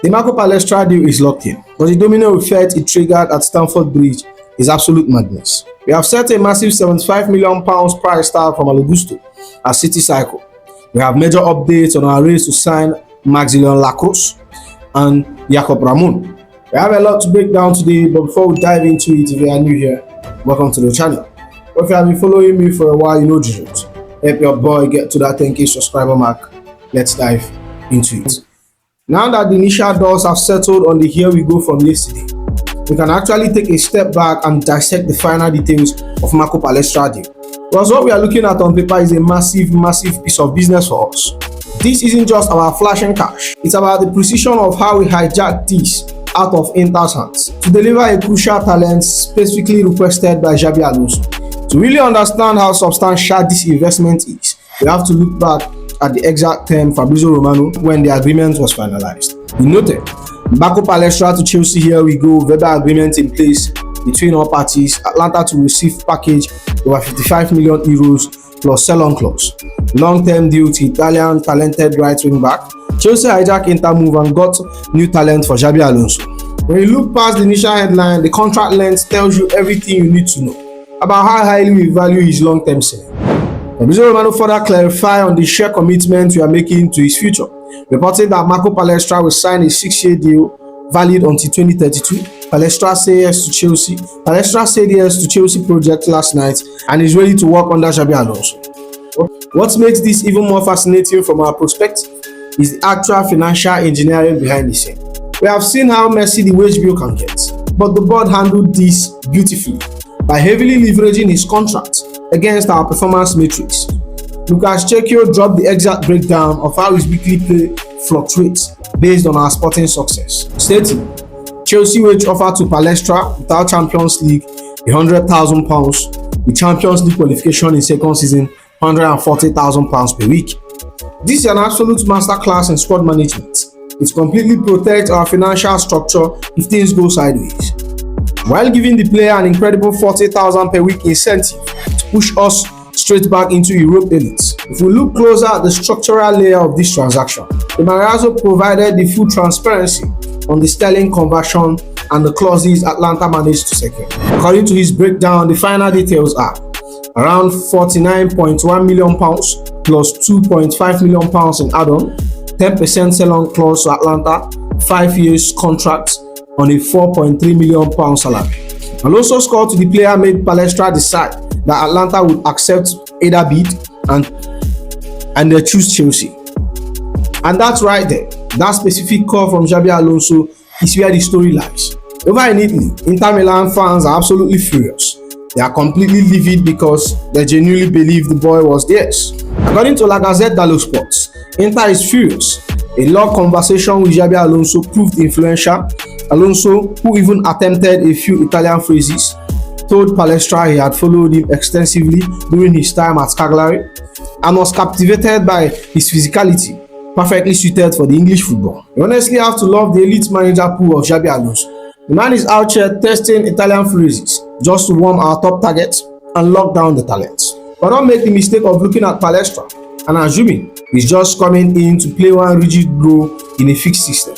The Marco Palestra deal is locked in, but the domino effect it triggered at Stamford Bridge is absolute madness. We have set a massive £75 million price tag for Malo Gusto as City cycle. We have major updates on our race to sign Lacroix and Jacobo Ramon. We have a lot to break down today, but before we dive into it, if you are new here, welcome to the channel. But if you have been following me for a while, you know the drill. Help your boy get to that 10k subscriber mark. Let's dive into it. Now that the initial doors have settled on the here we go from yesterday, we can actually take a step back and dissect the final details of Marco Palestra deal. Because what we are looking at on paper is a massive piece of business for us. This isn't just about flashing cash, it's about the precision of how we hijack this out of Inter's hands to deliver a crucial talent specifically requested by Xabi Alonso. To really understand how substantial this investment is, we have to look back at the exact term Fabrizio Romano when the agreement was finalized. We noted Marco Palestra to Chelsea, here we go, verbal agreement in place between all parties. Atlanta to receive package over €55 million plus sell-on clause. Long-term deal to Italian talented right wing back. Chelsea hijack Inter move and got new talent for Xabi Alonso. When you look past the initial headline, the contract length tells you everything you need to know about how highly we value his long-term selling. Fabrizio Romano further clarified on the sheer commitment we are making to his future, reporting that Marco Palestra will sign a 6-year deal valid until 2032. Palestra said yes to Chelsea. Palestra said yes to Chelsea project last night and is ready to work under Xabi Alonso. What makes this even more fascinating from our perspective is the actual financial engineering behind the scene. We have seen how messy the wage bill can get, but the board handled this beautifully by heavily leveraging his contract against our performance matrix. Lucas Chekio dropped the exact breakdown of how his weekly pay fluctuates based on our sporting success, stating Chelsea wage offer to Palestra without Champions League £100,000, with Champions League qualification in second season £140,000 per week. This is an absolute masterclass in squad management. It completely protects our financial structure if things go sideways, while giving the player an incredible £40,000 per week incentive to push us straight back into Europe elites. If we look closer at the structural layer of this transaction, the Marazzo provided the full transparency on the sterling conversion and the clauses Atlanta managed to secure. According to his breakdown, the final details are around £49.1 million plus £2.5 million in add-on, 10% sell-on clause to Atlanta, 5 years contract on a £4.3 million salary. Alonso score to the player made Palestra decide that Atlanta would accept either bid and they choose Chelsea. And that's right there. That specific call from Xabi Alonso is where the story lies. Over in Italy, Inter Milan fans are absolutely furious. They are completely livid because they genuinely believe the boy was theirs. According to La Gazzetta dello Sport, Inter is furious. A long conversation with Xabi Alonso proved influential. Alonso, who even attempted a few Italian phrases, told Palestra he had followed him extensively during his time at Cagliari and was captivated by his physicality, perfectly suited for the English football. You honestly have to love the elite manager pool of Xabi Alonso. The man is out here testing Italian phrases just to warm our top targets and lock down the talents. But don't make the mistake of looking at Palestra and assuming he's just coming in to play one rigid role in a fixed system.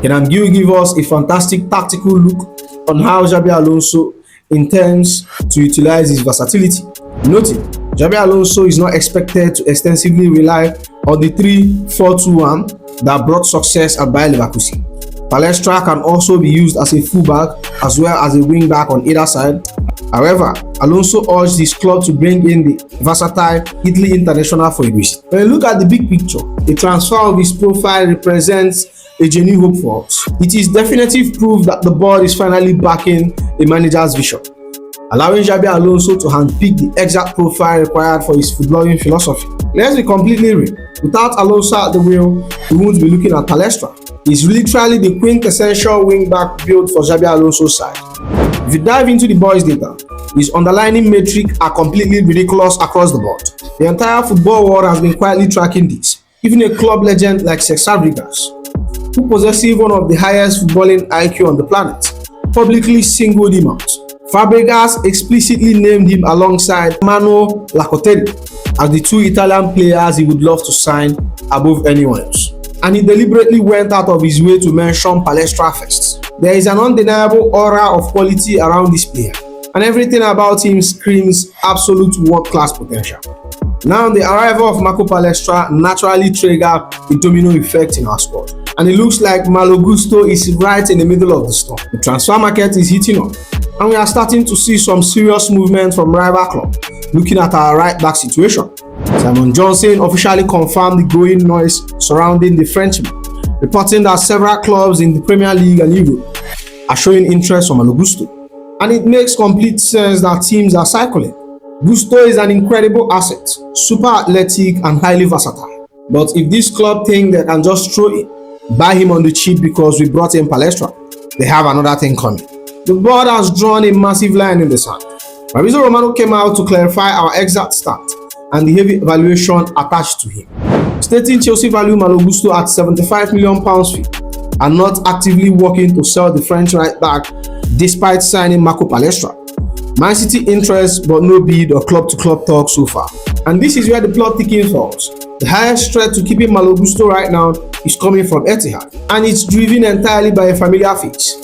Can you give us a fantastic tactical look on how Xabi Alonso intends to utilize his versatility? Noting, Xabi Alonso is not expected to extensively rely on the 3-4-2-1 that brought success at Bayer Leverkusen. Palestra can also be used as a fullback as well as a wing-back on either side. However, Alonso urged his club to bring in the versatile Italy international for a reason. When you look at the big picture, the transfer of his profile represents a genuine hope for us. It is definitive proof that the board is finally backing the manager's vision, allowing Xabi Alonso to handpick the exact profile required for his footballing philosophy. Let's be completely real. Without Alonso at the wheel, we won't be looking at Palestra. He's literally the quintessential wing-back built for Xabi Alonso's side. If you dive into the boys' data, his underlying metrics are completely ridiculous across the board. The entire football world has been quietly tracking this. Even a club legend like Fabregas, who possesses one of the highest footballing IQ on the planet, publicly singled him out. Fabregas explicitly named him alongside Lacroix as the two Italian players he would love to sign above anyone else. and he deliberately went out of his way to mention Palestra first. There is an undeniable aura of quality around this player, and everything about him screams absolute world-class potential. Now, the arrival of Marco Palestra naturally triggered a domino effect in our squad, and it looks like Malo Gusto is right in the middle of the storm. The transfer market is heating up, and we are starting to see some serious movement from rival clubs looking at our right-back situation. Simon Johnson officially confirmed the growing noise surrounding the Frenchman, reporting that several clubs in the Premier League and Europe are showing interest in Malo Gusto. And it makes complete sense that teams are cycling. Gusto is an incredible asset, super athletic and highly versatile. But if this club think they can just throw it, buy him on the cheap because we brought in Palestra, they have another thing coming. The board has drawn a massive line in the sand. Fabrizio Romano came out to clarify our exact start and the heavy valuation attached to him, stating Chelsea value Malo Gusto at £75 million fee and not actively working to sell the French right back despite signing Marco Palestra. Man City interest but no bid or club-to-club talk so far. And this is where the plot thickens for us. The highest threat to keeping Malo Gusto right now is coming from Etihad, and it's driven entirely by a familiar face,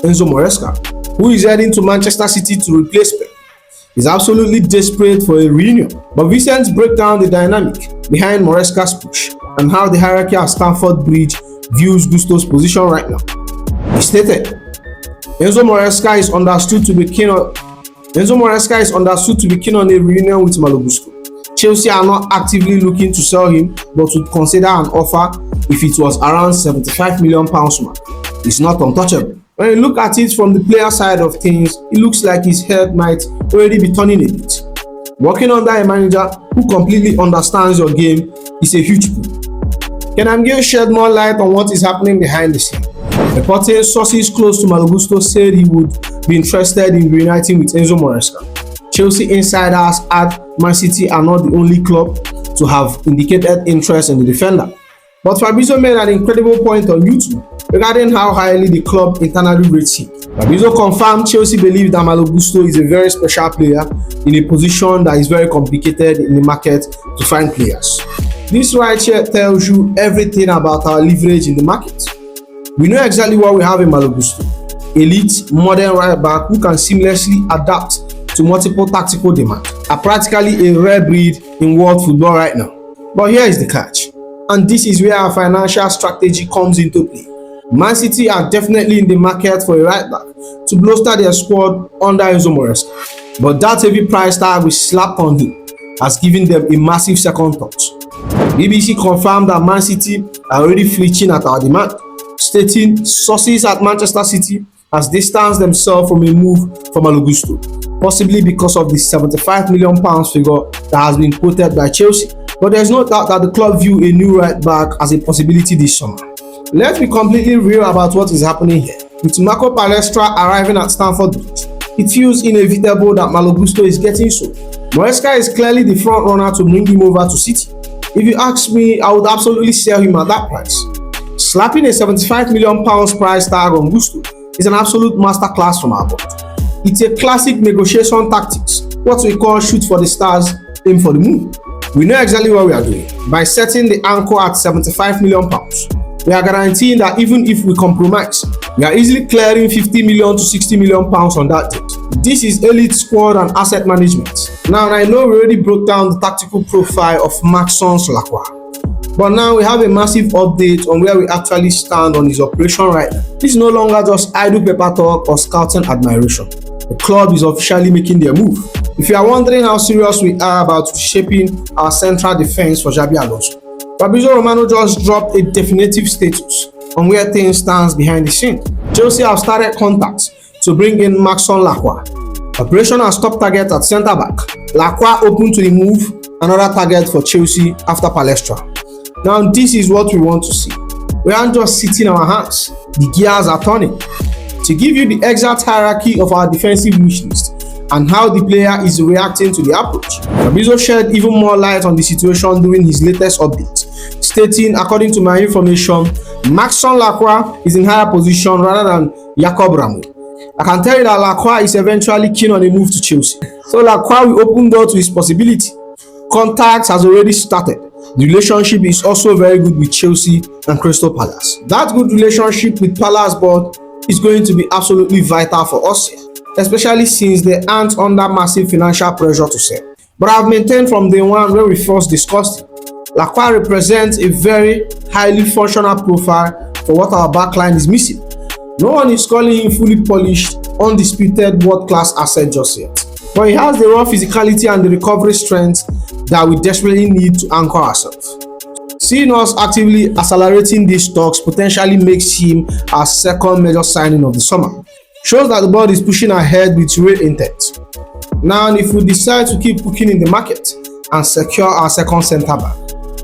Enzo Maresca, who is heading to Manchester City to replace Pep. He's absolutely desperate for a reunion, but Vincent breaks down the dynamic behind Maresca's push and how the hierarchy at Stamford Bridge views Gusto's position right now. He stated, Enzo Maresca is understood to be keen on a reunion with Malo Gusto. Chelsea are not actively looking to sell him, but would consider an offer if it was around £75 million mark. It's not untouchable. When you look at it from the player side of things, it looks like his head might already be turning a bit. Working under a manager who completely understands your game is a huge pull. Can Amgil shed more light on what is happening behind the scenes? Reporting sources close to Malo Gusto said he would be interested in reuniting with Enzo Maresca. Chelsea insiders add Man City are not the only club to have indicated interest in the defender. But Fabrizio made an incredible point on YouTube regarding how highly the club internally rates him. Fabrizio confirmed Chelsea believe that Malo Gusto is a very special player in a position that is very complicated in the market to find players. This right here tells you everything about our leverage in the market. We know exactly what we have in Malo Gusto. Elite, modern right back who can seamlessly adapt to multiple tactical demands, are practically a rare breed in world football right now. But here is the catch, and this is where our financial strategy comes into play. Man City are definitely in the market for a right back to bolster their squad under Enzo Maresca, but that heavy price tag we slapped on him has given them a massive second thought. BBC confirmed that Man City are already flinching at our demand, stating sources at Manchester City has distanced themselves from a move for Malo Gusto, possibly because of the £75 million figure that has been quoted by Chelsea. But there's no doubt that the club view a new right back as a possibility this summer. Let's be completely real about what is happening here. With Marco Palestra arriving at Stamford Bridge, it feels inevitable that Malo Gusto is getting sold. Maresca is clearly the front runner to bring him over to City. If you ask me, I would absolutely sell him at that price. Slapping a £75 million price tag on Gusto is an absolute masterclass from our board. It's a classic negotiation tactics, what we call shoot for the stars, aim for the moon. We know exactly what we are doing. By setting the anchor at £75 million, we are guaranteeing that even if we compromise, we are easily clearing £50 million to £60 million on that debt. This is elite squad and asset management. Now, I know we already broke down the tactical profile of Maxence Lacroix, but now we have a massive update on where we actually stand on his operation right now. This is no longer just idle paper talk or scouting admiration. The club is officially making their move. If you are wondering how serious we are about shaping our central defense for Xabi Alonso, Fabrizio Romano just dropped a definitive status on where things stands behind the scene. Chelsea have started contacts to bring in Maxence Lacroix. Operation has top target at centre back. Lacroix open to the move, another target for Chelsea after Palestra. Now this is what we want to see. We aren't just sitting on our hands, the gears are turning. To give you the exact hierarchy of our defensive wish list and how the player is reacting to the approach, Fabrizio shed even more light on the situation during his latest update, stating, according to my information, Maxence Lacroix is in higher position rather than Jacobo Ramon. I can tell you that Lacroix is eventually keen on a move to Chelsea. So Lacroix will open door to his possibility. Contacts has already started, The relationship is also very good with Chelsea and Crystal Palace. That good relationship with Palace board is going to be absolutely vital for us here, especially since they aren't under massive financial pressure to sell. But I've maintained from day one when we first discussed it, Lacroix represents a very highly functional profile for what our backline is missing. No one is calling him fully polished, undisputed world-class asset just yet, but he has the raw physicality and the recovery strength that we desperately need to anchor ourselves. Seeing us actively accelerating these talks potentially makes him our second major signing of the summer. Shows that the board is pushing ahead with real intent. Now, if we decide to keep cooking in the market and secure our second centre back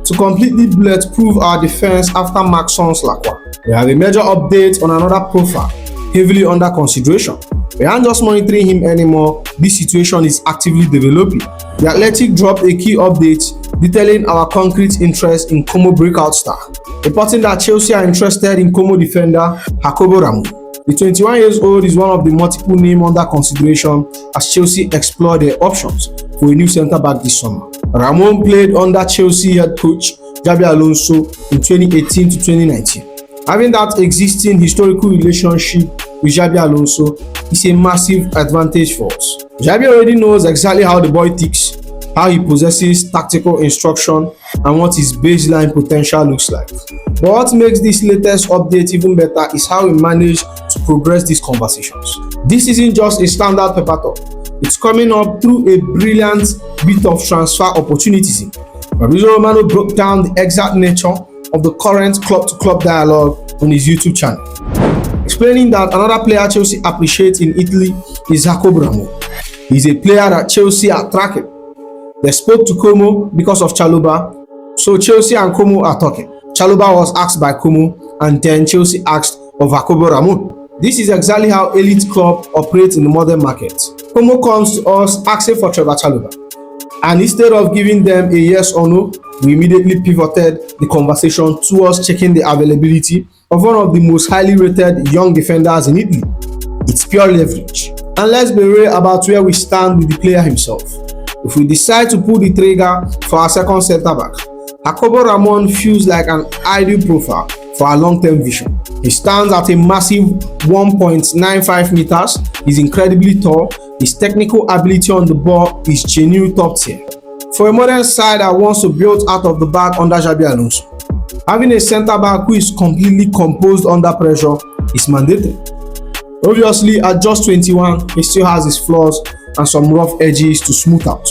to completely bulletproof our defense after Maxence Lacroix, we have a major update on another profile heavily under consideration. We aren't just monitoring him anymore, this situation is actively developing. The Athletic dropped a key update detailing our concrete interest in Como breakout star, reporting that Chelsea are interested in Como defender Jacobo Ramon. The 21 years old is one of the multiple names under consideration as Chelsea explore their options for a new centre-back this summer. Ramon played under Chelsea head coach Xabi Alonso in 2018 to 2019. Having that existing historical relationship with Xabi Alonso is a massive advantage for us. Xabi already knows exactly how the boy ticks, how he possesses tactical instruction, and what his baseline potential looks like. But what makes this latest update even better is how we managed to progress these conversations. This isn't just a standard pepper talk. It's coming up through a brilliant bit of transfer opportunism. Fabrizio Romano broke down the exact nature of the current club-to-club dialogue on his YouTube channel, explaining that another player Chelsea appreciates in Italy is Jacobo Ramon. He's a player that Chelsea are tracking. They spoke to Como because of Chalobah, so Chelsea and Como are talking. Chalobah was asked by Como, and then Chelsea asked of Jacobo Ramon. This is exactly how elite club operates in the modern market. Como comes to us asking for Trevor Chalobah, and instead of giving them a yes or no, we immediately pivoted the conversation towards checking the availability of one of the most highly rated young defenders in Italy. It's pure leverage. And let's be real about where we stand with the player himself. If we decide to pull the trigger for our second centre-back, Jacobo Ramon feels like an ideal profile for our long-term vision. He stands at a massive 1.95 meters, he's incredibly tall, his technical ability on the ball is genuine top tier. For a modern side that wants to build out of the back under Xabi Alonso, having a centre-back who is completely composed under pressure is mandatory. Obviously, at just 21, he still has his flaws and some rough edges to smooth out.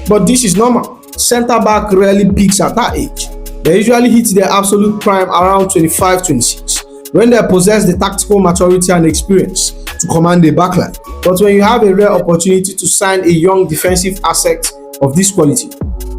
But this is normal. Centre-back rarely peaks at that age. They usually hit their absolute prime around 25-26, when they possess the tactical maturity and experience to command a backline. But when you have a rare opportunity to sign a young defensive asset of this quality,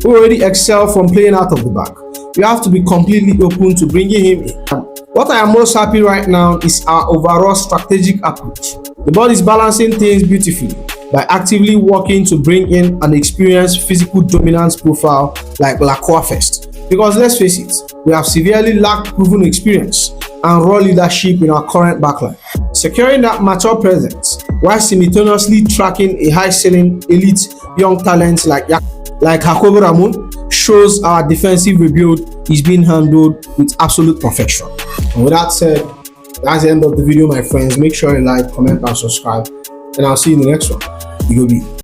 who already excel from playing out of the back, you have to be completely open to bringing him in. What I am most happy right now is our overall strategic approach. The board is balancing things beautifully by actively working to bring in an experienced physical dominance profile like Lacroix first. Because let's face it, we have severely lacked proven experience and raw leadership in our current backline. Securing that mature presence while simultaneously tracking a high-selling elite young talent like Jacobo Ramon shows our defensive rebuild is being handled with absolute perfection. And with that said, that's the end of the video, my friends. Make sure you like, comment, and subscribe, and I'll see you in the next one. You go be.